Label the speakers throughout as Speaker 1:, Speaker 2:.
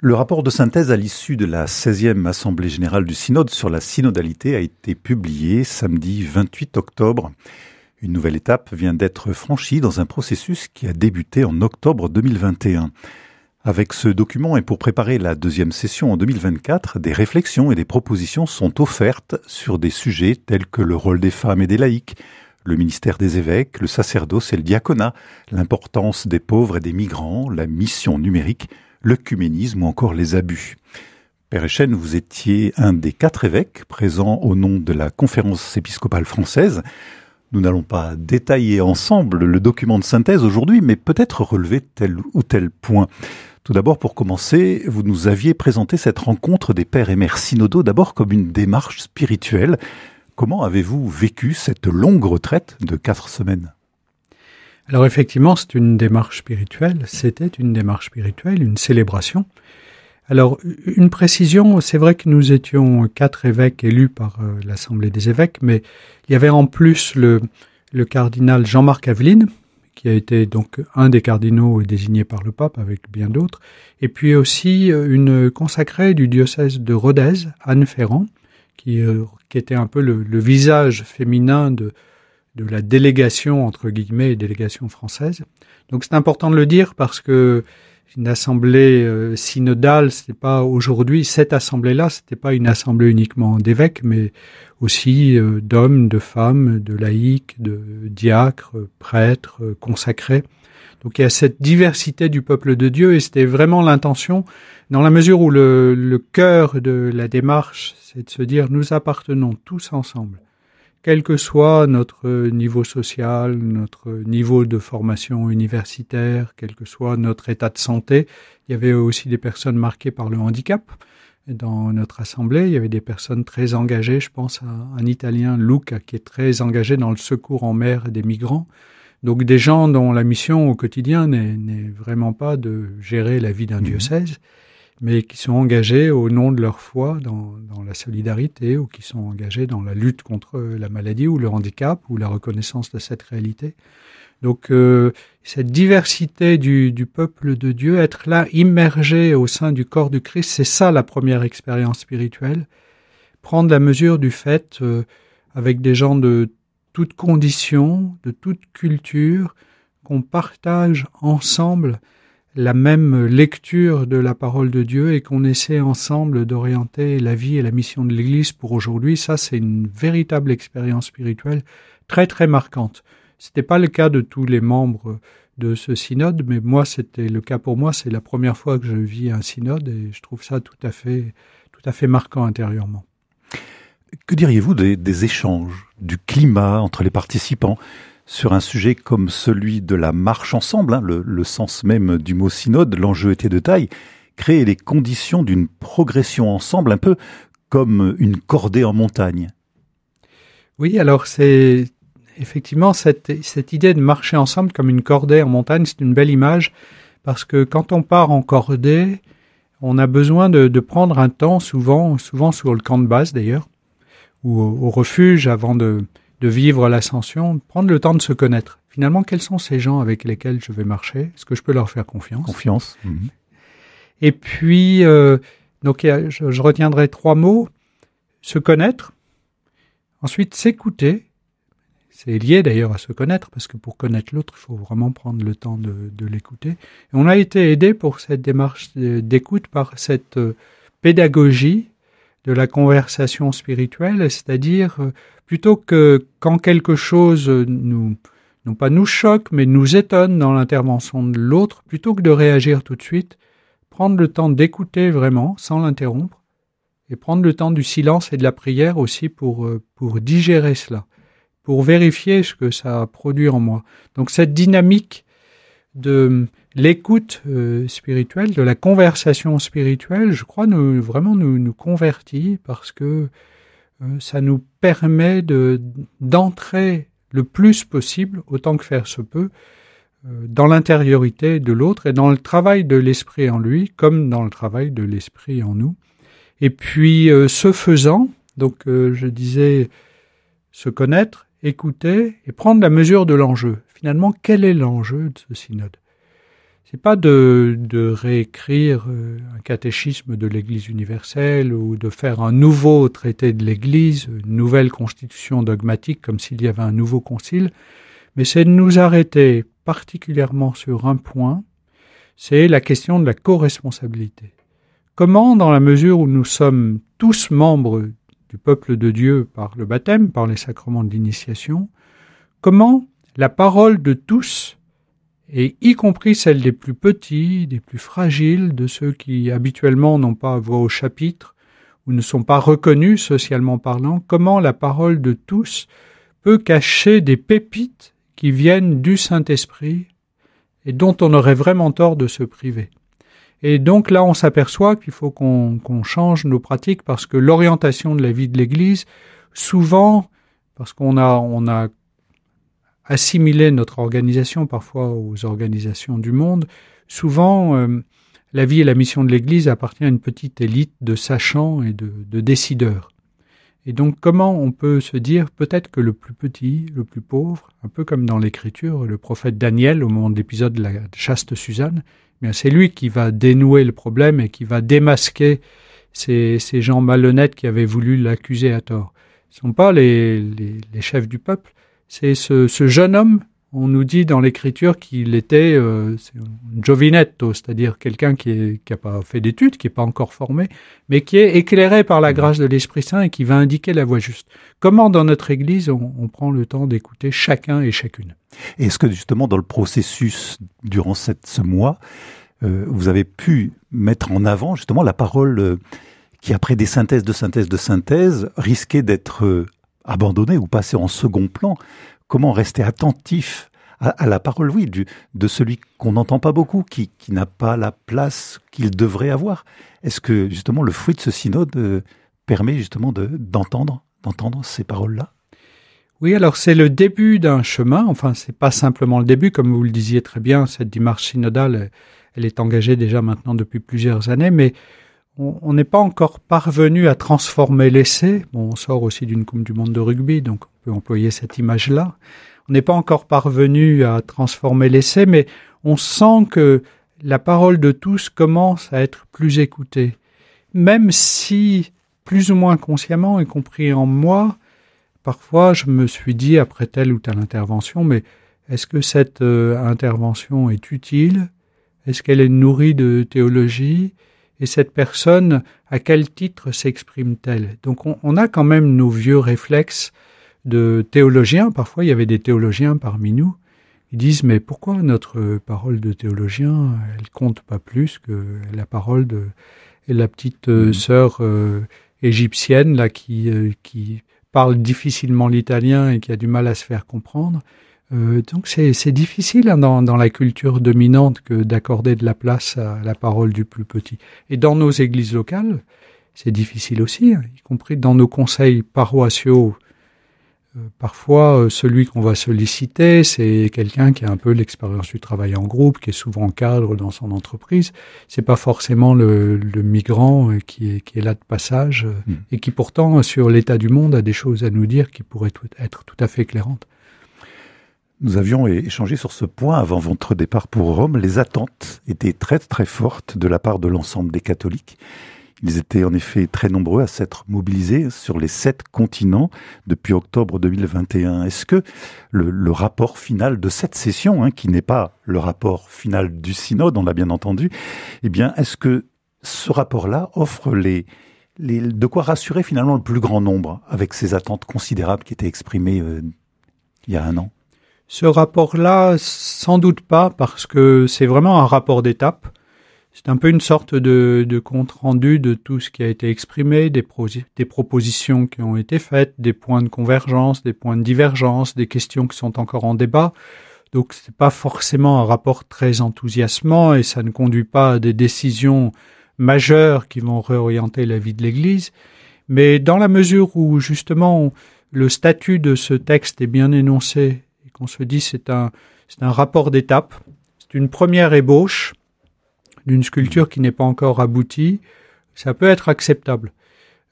Speaker 1: Le rapport de synthèse à l'issue de la 16e Assemblée générale du Synode sur la synodalité a été publié samedi 28 octobre. Une nouvelle étape vient d'être franchie dans un processus qui a débuté en octobre 2021. Avec ce document et pour préparer la deuxième session en 2024, des réflexions et des propositions sont offertes sur des sujets tels que le rôle des femmes et des laïcs, le ministère des évêques, le sacerdoce et le diaconat, l'importance des pauvres et des migrants, la mission numérique, l'œcuménisme ou encore les abus. Père Echenne, vous étiez un des 4 évêques présents au nom de la Conférence épiscopale française. Nous n'allons pas détailler ensemble le document de synthèse aujourd'hui, mais peut-être relever tel ou tel point. Tout d'abord, pour commencer, vous nous aviez présenté cette rencontre des pères et mères synodaux d'abord comme une démarche spirituelle. Comment avez-vous vécu cette longue retraite de 4 semaines ?
Speaker 2: Alors effectivement, c'est une démarche spirituelle. C'était une démarche spirituelle, une célébration. Alors, une précision, c'est vrai que nous étions 4 évêques élus par l'Assemblée des évêques, mais il y avait en plus le cardinal Jean-Marc Aveline, qui a été donc un des cardinaux désignés par le pape avec bien d'autres, et puis aussi une consacrée du diocèse de Rodez, Anne Ferrand, qui était un peu le visage féminin de la délégation, entre guillemets, délégation française. Donc c'est important de le dire parce que une assemblée synodale, c'était pas aujourd'hui, cette assemblée-là, c'était pas une assemblée uniquement d'évêques, mais aussi d'hommes, de femmes, de laïcs, de diacres, prêtres, consacrés. Donc il y a cette diversité du peuple de Dieu et c'était vraiment l'intention, dans la mesure où le cœur de la démarche, c'est de se dire nous appartenons tous ensemble, quel que soit notre niveau social, notre niveau de formation universitaire, quel que soit notre état de santé. Il y avait aussi des personnes marquées par le handicap dans notre assemblée. Il y avait des personnes très engagées. Je pense à un Italien, Luca, qui est très engagé dans le secours en mer des migrants. Donc des gens dont la mission au quotidien n'est vraiment pas de gérer la vie d'un diocèse, mais qui sont engagés au nom de leur foi dans la solidarité ou qui sont engagés dans la lutte contre la maladie ou le handicap ou la reconnaissance de cette réalité. Donc cette diversité du peuple de Dieu, être là immergé au sein du corps du Christ, c'est ça la première expérience spirituelle. Prendre la mesure du fait avec des gens de toutes conditions, de toute culture, qu'on partage ensemble la même lecture de la parole de Dieu et qu'on essaie ensemble d'orienter la vie et la mission de l'Église pour aujourd'hui. Ça, c'est une véritable expérience spirituelle très, très marquante. C'était pas le cas de tous les membres de ce synode, mais moi, c'était le cas pour moi. C'est la première fois que je vis un synode et je trouve ça tout à fait marquant intérieurement.
Speaker 1: Que diriez-vous des échanges, du climat entre les participants sur un sujet comme celui de la marche ensemble, le sens même du mot synode, l'enjeu était de taille, créer les conditions d'une progression ensemble, un peu comme une cordée en montagne.
Speaker 2: Oui, alors c'est effectivement cette idée de marcher ensemble comme une cordée en montagne, c'est une belle image, parce que quand on part en cordée, on a besoin de prendre un temps, souvent sur le camp de base d'ailleurs, ou au refuge avant de vivre l'ascension, prendre le temps de se connaître. Finalement, quels sont ces gens avec lesquels je vais marcher ? Est-ce que je peux leur faire confiance ?
Speaker 1: Confiance.
Speaker 2: Et puis, donc je retiendrai 3 mots. Se connaître. Ensuite, s'écouter. C'est lié d'ailleurs à se connaître, parce que pour connaître l'autre, il faut vraiment prendre le temps de l'écouter. Et on a été aidé pour cette démarche d'écoute par cette pédagogie de la conversation spirituelle, c'est-à-dire plutôt que quand quelque chose non pas nous choque, mais nous étonne dans l'intervention de l'autre, plutôt que de réagir tout de suite, prendre le temps d'écouter vraiment, sans l'interrompre, et prendre le temps du silence et de la prière aussi pour digérer cela, pour vérifier ce que ça produit en moi. Donc cette dynamique de l'écoute spirituelle, de la conversation spirituelle, je crois nous convertit parce que ça nous permet d'entrer le plus possible, autant que faire se peut, dans l'intériorité de l'autre et dans le travail de l'esprit en lui, comme dans le travail de l'esprit en nous. Et puis, ce faisant, donc je disais, se connaître, écouter et prendre la mesure de l'enjeu. Finalement, quel est l'enjeu de ce synode ? c'est pas de réécrire un catéchisme de l'Église universelle ou de faire un nouveau traité de l'Église, une nouvelle constitution dogmatique comme s'il y avait un nouveau concile, mais c'est de nous arrêter particulièrement sur un point, c'est la question de la co-responsabilité. Comment, dans la mesure où nous sommes tous membres du peuple de Dieu par le baptême, par les sacrements de l'initiation, comment la parole de tous, et y compris celle des plus petits, des plus fragiles, de ceux qui habituellement n'ont pas voix au chapitre ou ne sont pas reconnus socialement parlant, comment la parole de tous peut cacher des pépites qui viennent du Saint-Esprit et dont on aurait vraiment tort de se priver. Et donc là, on s'aperçoit qu'il faut qu'on change nos pratiques parce que l'orientation de la vie de l'Église, souvent, parce qu'on a assimiler notre organisation parfois aux organisations du monde, souvent la vie et la mission de l'Église appartient à une petite élite de sachants et de décideurs. Et donc comment on peut se dire peut-être que le plus petit, le plus pauvre, un peu comme dans l'Écriture, le prophète Daniel au moment de l'épisode de la chaste Suzanne, eh bien c'est lui qui va dénouer le problème et qui va démasquer ces gens malhonnêtes qui avaient voulu l'accuser à tort. Ce ne sont pas les chefs du peuple. C'est ce jeune homme, on nous dit dans l'Écriture qu'il était un giovinetto, c'est-à-dire quelqu'un qui n'a pas fait d'études, qui n'est pas encore formé, mais qui est éclairé par la grâce de l'Esprit Saint et qui va indiquer la voie juste. Comment dans notre Église on prend le temps d'écouter chacun et chacune?
Speaker 1: Et est-ce que justement dans le processus, durant ce mois, vous avez pu mettre en avant justement la parole qui, après des synthèses de synthèse, risquait d'être abandonné ou passer en second plan? Comment rester attentif à la parole, oui, de celui qu'on n'entend pas beaucoup, qui n'a pas la place qu'il devrait avoir? Est-ce que justement le fruit de ce synode permet justement d'entendre ces paroles-là?
Speaker 2: Oui, alors c'est le début d'un chemin, enfin c'est pas simplement le début, comme vous le disiez très bien, cette démarche synodale, elle est engagée déjà maintenant depuis plusieurs années, mais on n'est pas encore parvenu à transformer l'essai. Bon, on sort aussi d'une Coupe du Monde de rugby, donc on peut employer cette image-là. On n'est pas encore parvenu à transformer l'essai, mais on sent que la parole de tous commence à être plus écoutée. Même si, plus ou moins consciemment, y compris en moi, parfois je me suis dit, après telle ou telle intervention, mais est-ce que cette intervention est utile? Est-ce qu'elle est nourrie de théologie? Et cette personne, à quel titre s'exprime-t-elle? Donc on a quand même nos vieux réflexes de théologiens. Parfois, il y avait des théologiens parmi nous. Ils disent, mais pourquoi notre parole de théologien, elle compte pas plus que la parole de la petite sœur égyptienne là qui parle difficilement l'italien et qui a du mal à se faire comprendre? Donc c'est difficile dans la culture dominante que d'accorder de la place à la parole du plus petit. Et dans nos églises locales, c'est difficile aussi, y compris dans nos conseils paroissiaux. Parfois, celui qu'on va solliciter, c'est quelqu'un qui a un peu l'expérience du travail en groupe, qui est souvent cadre dans son entreprise. C'est pas forcément le migrant qui est là de passage et qui pourtant, sur l'état du monde, a des choses à nous dire qui pourraient être tout à fait éclairantes.
Speaker 1: Nous avions échangé sur ce point avant votre départ pour Rome. Les attentes étaient très très fortes de la part de l'ensemble des catholiques. Ils étaient en effet très nombreux à s'être mobilisés sur les 7 continents depuis octobre 2021. Est-ce que le rapport final de cette session, qui n'est pas le rapport final du synode, on l'a bien entendu, eh bien, est-ce que ce rapport-là offre de quoi rassurer finalement le plus grand nombre avec ces attentes considérables qui étaient exprimées il y a un an?
Speaker 2: Ce rapport-là, sans doute pas, parce que c'est vraiment un rapport d'étape. C'est un peu une sorte de compte-rendu de tout ce qui a été exprimé, des propositions qui ont été faites, des points de convergence, des points de divergence, des questions qui sont encore en débat. Donc c'est pas forcément un rapport très enthousiasmant et ça ne conduit pas à des décisions majeures qui vont réorienter la vie de l'Église. Mais dans la mesure où justement le statut de ce texte est bien énoncé, on se dit c'est un rapport d'étape, c'est une première ébauche d'une sculpture qui n'est pas encore aboutie, ça peut être acceptable.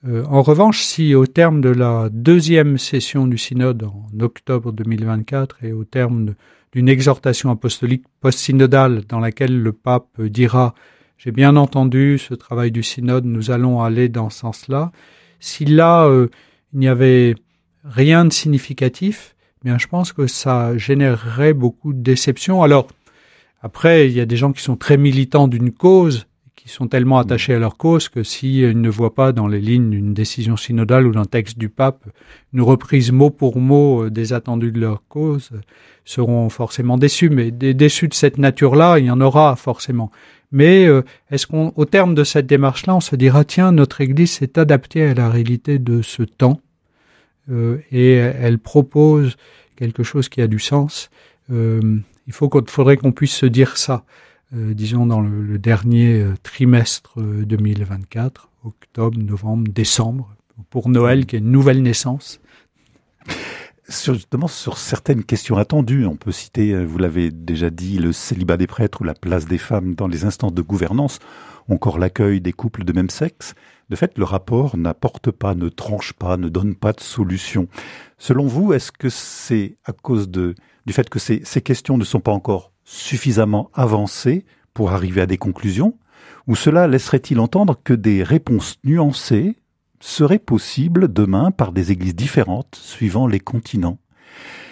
Speaker 2: En revanche, si au terme de la deuxième session du synode en octobre 2024 et au terme d'une exhortation apostolique post-synodale dans laquelle le pape dira « J'ai bien entendu ce travail du synode, nous allons aller dans ce sens-là », si là, il n'y avait rien de significatif, bien, je pense que ça générerait beaucoup de déception. Alors, après, il y a des gens qui sont très militants d'une cause, qui sont tellement attachés à leur cause que s'ils ne voient pas dans les lignes d'une décision synodale ou d'un texte du pape une reprise mot pour mot des attendus de leur cause, seront forcément déçus. Mais des déçus de cette nature-là, il y en aura forcément. Mais est-ce qu'au terme de cette démarche-là, on se dira, tiens, notre Église s'est adaptée à la réalité de ce temps et elle propose quelque chose qui a du sens. Faudrait qu'on puisse se dire ça, disons dans le dernier trimestre 2024, octobre, novembre, décembre, pour Noël, qui est une nouvelle naissance.
Speaker 1: Justement, sur certaines questions attendues, on peut citer, vous l'avez déjà dit, le célibat des prêtres ou la place des femmes dans les instances de gouvernance, encore l'accueil des couples de même sexe. De fait, le rapport n'apporte pas, ne tranche pas, ne donne pas de solution. Selon vous, est-ce que c'est à cause du fait que ces questions ne sont pas encore suffisamment avancées pour arriver à des conclusions, ou cela laisserait-il entendre que des réponses nuancées seraient possibles demain par des églises différentes suivant les continents?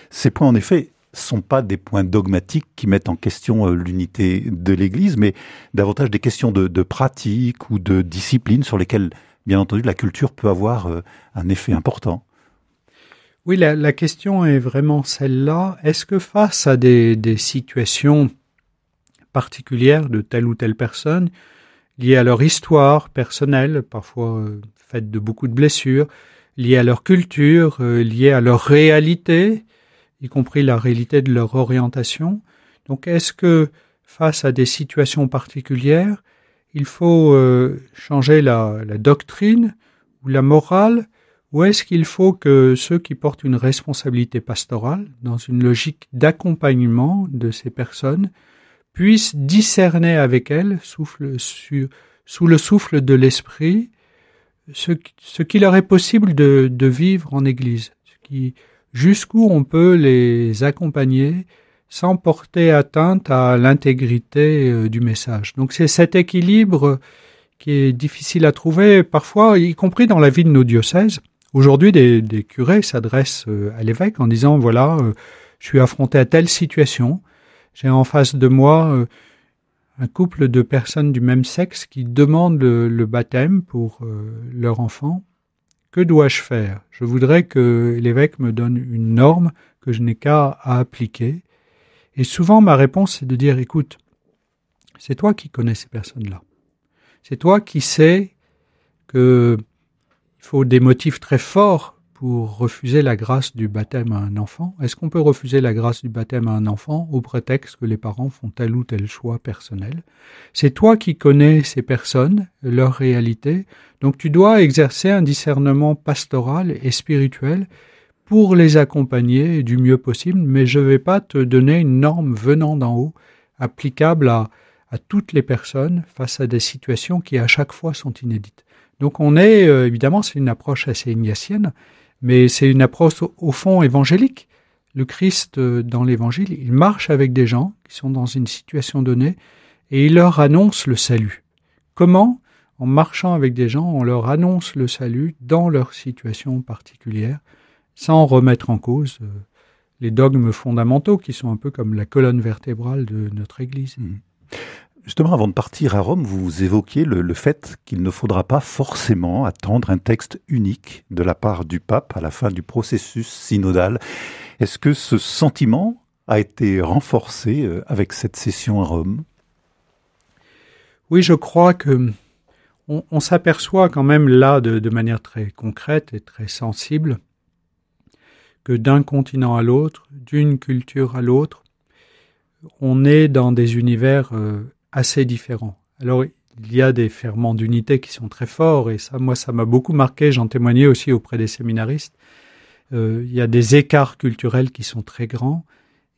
Speaker 1: Ces points, en effet, sont pas des points dogmatiques qui mettent en question l'unité de l'Église, mais davantage des questions de pratique ou de discipline sur lesquelles, bien entendu, la culture peut avoir un effet important.
Speaker 2: Oui, la question est vraiment celle-là. Est-ce que face à des situations particulières de telle ou telle personne, liées à leur histoire personnelle, parfois faites de beaucoup de blessures, liées à leur culture, liées à leur réalité, y compris la réalité de leur orientation. Donc, est-ce que, face à des situations particulières, il faut changer la doctrine ou la morale, ou est-ce qu'il faut que ceux qui portent une responsabilité pastorale, dans une logique d'accompagnement de ces personnes, puissent discerner avec elles, sous le souffle de l'esprit, ce qu'il leur est possible de vivre en Église, jusqu'où on peut les accompagner sans porter atteinte à l'intégrité du message. Donc c'est cet équilibre qui est difficile à trouver, parfois, y compris dans la vie de nos diocèses. Aujourd'hui, des curés s'adressent à l'évêque en disant, voilà, je suis affronté à telle situation, j'ai en face de moi un couple de personnes du même sexe qui demandent le baptême pour leur enfant. Que dois-je faire? Je voudrais que l'évêque me donne une norme que je n'ai qu'à appliquer. Et souvent, ma réponse, c'est de dire, écoute, c'est toi qui connais ces personnes-là. C'est toi qui sais qu'il faut des motifs très forts pour refuser la grâce du baptême à un enfant. Est-ce qu'on peut refuser la grâce du baptême à un enfant au prétexte que les parents font tel ou tel choix personnel? C'est toi qui connais ces personnes, leur réalité, donc tu dois exercer un discernement pastoral et spirituel pour les accompagner du mieux possible, mais je ne vais pas te donner une norme venant d'en haut, applicable à toutes les personnes face à des situations qui à chaque fois sont inédites. Donc on est, évidemment, c'est une approche assez ignatienne, mais c'est une approche au fond évangélique. Le Christ, dans l'Évangile, il marche avec des gens qui sont dans une situation donnée et il leur annonce le salut. Comment? En marchant avec des gens, on leur annonce le salut dans leur situation particulière, sans remettre en cause les dogmes fondamentaux qui sont un peu comme la colonne vertébrale de notre Église.
Speaker 1: Justement, avant de partir à Rome, vous évoquiez le fait qu'il ne faudra pas forcément attendre un texte unique de la part du pape à la fin du processus synodal. Est-ce que ce sentiment a été renforcé avec cette session à Rome?
Speaker 2: Oui, je crois que on s'aperçoit quand même là, de manière très concrète et très sensible, que d'un continent à l'autre, d'une culture à l'autre, on est dans des univers assez différents. Alors, il y a des ferments d'unité qui sont très forts, et ça, moi, ça m'a beaucoup marqué, j'en témoignais aussi auprès des séminaristes. Il y a des écarts culturels qui sont très grands,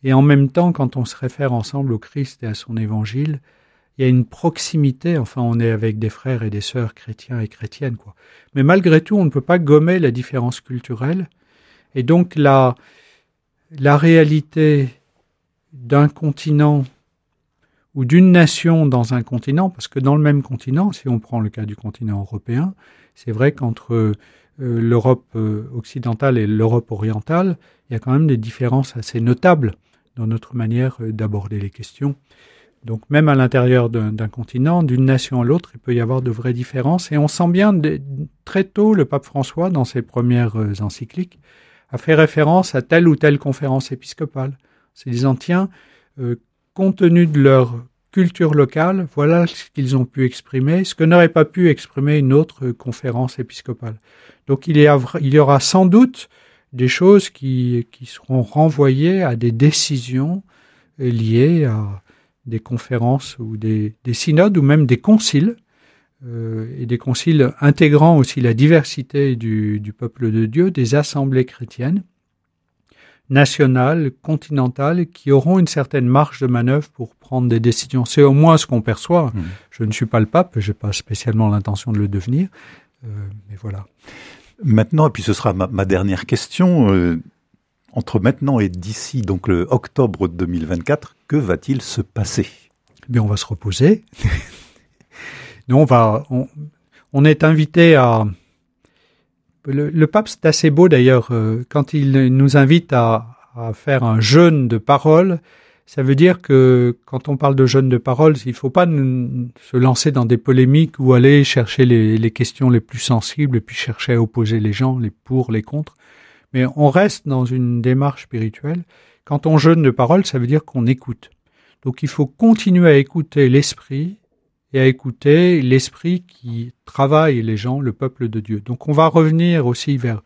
Speaker 2: et en même temps, quand on se réfère ensemble au Christ et à son évangile, il y a une proximité, enfin, on est avec des frères et des sœurs chrétiens et chrétiennes, quoi. Mais malgré tout, on ne peut pas gommer la différence culturelle, et donc la réalité d'un continent ou d'une nation dans un continent, parce que dans le même continent, si on prend le cas du continent européen, c'est vrai qu'entre l'Europe occidentale et l'Europe orientale, il y a quand même des différences assez notables dans notre manière d'aborder les questions. Donc même à l'intérieur d'un continent, d'une nation à l'autre, il peut y avoir de vraies différences. Et on sent bien très tôt, le pape François, dans ses premières encycliques, a fait référence à telle ou telle conférence épiscopale, se disant, tiens, compte tenu de leur culture locale, voilà ce qu'ils ont pu exprimer, ce que n'aurait pas pu exprimer une autre conférence épiscopale. Donc il y aura sans doute des choses qui seront renvoyées à des décisions liées à des conférences ou des synodes ou même des conciles, et des conciles intégrant aussi la diversité du peuple de Dieu, des assemblées chrétiennes, nationales, continentales, qui auront une certaine marge de manœuvre pour prendre des décisions. C'est au moins ce qu'on perçoit. Je ne suis pas le pape, je n'ai pas spécialement l'intention de le devenir, mais voilà.
Speaker 1: Maintenant, et puis ce sera ma dernière question, entre maintenant et d'ici, donc le octobre 2024, que va-t-il se passer ?
Speaker 2: Bien, on va se reposer. Nous, on est invité à... Le pape, c'est assez beau d'ailleurs, quand il nous invite à faire un jeûne de parole, ça veut dire que quand on parle de jeûne de parole, il ne faut pas se lancer dans des polémiques ou aller chercher les questions les plus sensibles et puis chercher à opposer les gens, les pour, les contre. Mais on reste dans une démarche spirituelle. Quand on jeûne de parole, ça veut dire qu'on écoute. Donc il faut continuer à écouter l'esprit et à écouter l'esprit qui travaille les gens, le peuple de Dieu. Donc on va revenir aussi vers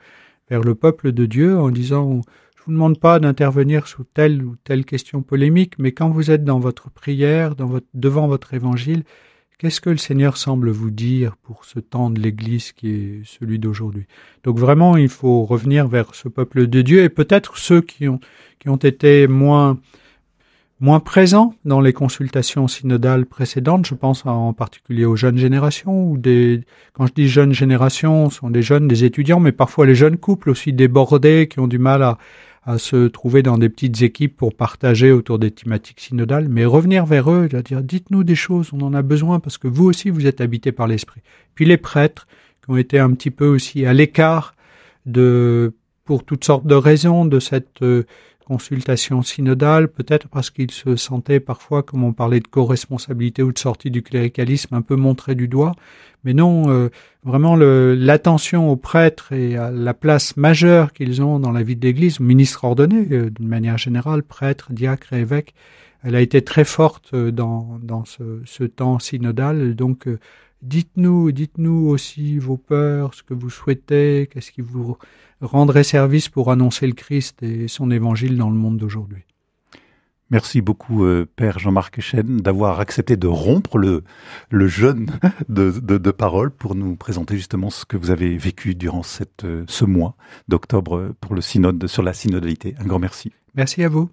Speaker 2: le peuple de Dieu en disant, je ne vous demande pas d'intervenir sur telle ou telle question polémique, mais quand vous êtes dans votre prière, devant votre évangile, qu'est-ce que le Seigneur semble vous dire pour ce temps de l'Église qui est celui d'aujourd'hui? Donc vraiment, il faut revenir vers ce peuple de Dieu et peut-être ceux qui ont été moins présents dans les consultations synodales précédentes. Je pense en particulier aux jeunes générations, quand je dis jeunes générations, ce sont des jeunes, des étudiants, mais parfois les jeunes couples aussi débordés qui ont du mal à se trouver dans des petites équipes pour partager autour des thématiques synodales, mais revenir vers eux, dire dites-nous des choses, on en a besoin parce que vous aussi vous êtes habités par l'Esprit. Puis les prêtres qui ont été un petit peu aussi à l'écart pour toutes sortes de raisons de cette consultation synodale, peut-être parce qu'ils se sentaient parfois, comme on parlait de co-responsabilité ou de sortie du cléricalisme, un peu montrés du doigt. Mais non, vraiment l'attention aux prêtres et à la place majeure qu'ils ont dans la vie de l'Église, ministres ordonnés d'une manière générale, prêtres, diacres et évêques, elle a été très forte dans ce temps synodal. Donc dites-nous aussi vos peurs, ce que vous souhaitez, qu'est-ce qui vous rendrait service pour annoncer le Christ et son évangile dans le monde d'aujourd'hui.
Speaker 1: Merci beaucoup, Père Jean-Marc Echenne, d'avoir accepté de rompre le jeûne de parole pour nous présenter justement ce que vous avez vécu durant ce mois d'octobre pour le synode sur la synodalité. Un grand merci.
Speaker 2: Merci à vous.